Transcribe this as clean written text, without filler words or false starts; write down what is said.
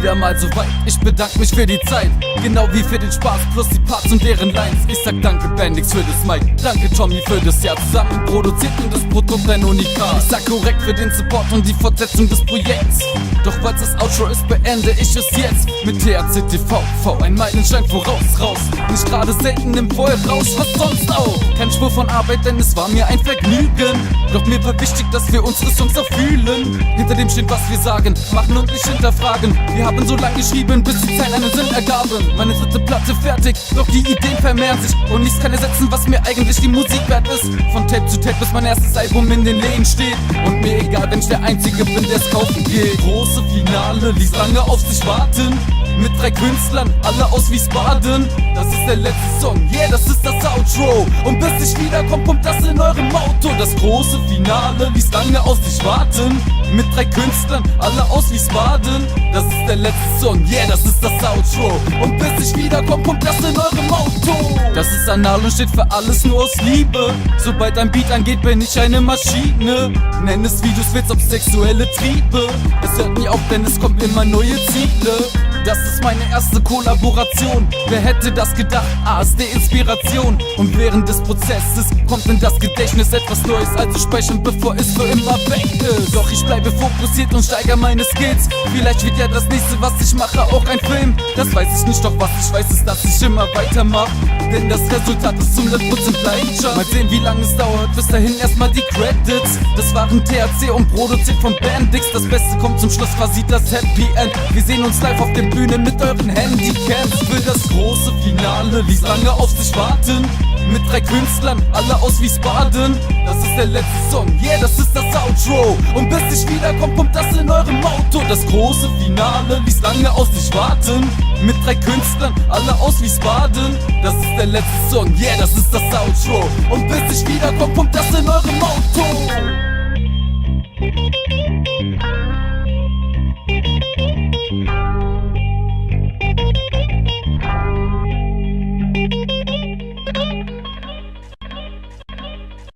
wieder mal so weit. Ich bedanke mich für die Zeit, genau wie für den Spaß plus die Parts und deren Lines. Ich sag danke Bendix für das Mic, danke Tommy für das Jahr. Zusammen produzierten das Produkt ein Unikat. Ich sag korrekt für den Support und die Fortsetzung des Projekts. Doch weil's das Outro ist, beende ich es jetzt mit THC TV, ein Meilenstein voraus, raus. Nicht gerade selten im Vollrausch, was sonst auch. Kein Spur von Arbeit, denn es war mir ein Vergnügen. Doch mir war wichtig, dass wir unsere Songs auch fühlen. Hinter dem steht, was wir sagen, machen und nicht hinterfragen. Wir haben so lange geschrieben, bis die Zeit einen Sinn ergaben. Meine dritte Platte fertig, doch die Ideen vermehren sich. Und nichts kann ersetzen, was mir eigentlich die Musik wert ist. Von Tape zu Tape, bis mein erstes Album in den Läden steht. Und mir egal, wenn ich der Einzige bin, der's kaufen geht. Große Finale ließ lange auf sich warten. Mit 3 Künstlern, alle aus Wiesbaden. Das ist der letzte Song, yeah, das ist das Outro. Und bis ich wiederkomme, pumpt das in eurem Auto. Das große Finale ließ lange auf sich warten. Mit 3 Künstlern, alle aus Wiesbaden. Das ist der letzte Song, yeah, das ist das Outro. Und bis ich wiederkomme, pumpt das in eurem Auto. Das ist anal und steht für alles nur aus Liebe. Sobald ein Beat angeht, bin ich eine Maschine. Nenn es wie du's willst, ob sexuelle Triebe. Es hört nie auf, denn es kommt immer neue Ziele. Das ist meine erste Kollaboration. Wer hätte das gedacht? ASD-Inspiration. Und während des Prozesses kommt in das Gedächtnis etwas Neues, also speichern, bevor es für immer weg ist. Doch ich bleibe fokussiert und steigere meine Skills. Vielleicht wird ja das nächste, was ich mache, auch ein Film. Das weiß ich nicht, doch was ich weiß ist, dass ich immer weitermache. Denn das Resultat ist zum 100% Leidenschaft. Mal sehen, wie lange es dauert, bis dahin erstmal die Credits. Das waren THC und produziert von Bendix. Das Beste kommt zum Schluss, quasi das Happy End. Wir sehen uns live auf den Bühnen mit euren Handycams. Für das große Finale ließ lange auf sich warten. Mit 3 Künstlern, alle aus Wiesbaden. Das ist der letzte Song, yeah, das ist das Outro. Und bis ich wiederkomme, pumpt das in eurem Auto. Das große Finale ließ lange auf sich warten. Mit 3 Künstlern, alle aus Wiesbaden. Das ist der letzte Song, yeah, das ist das Outro. Und bis ich wiederkomme, pumpt das in eurem Auto.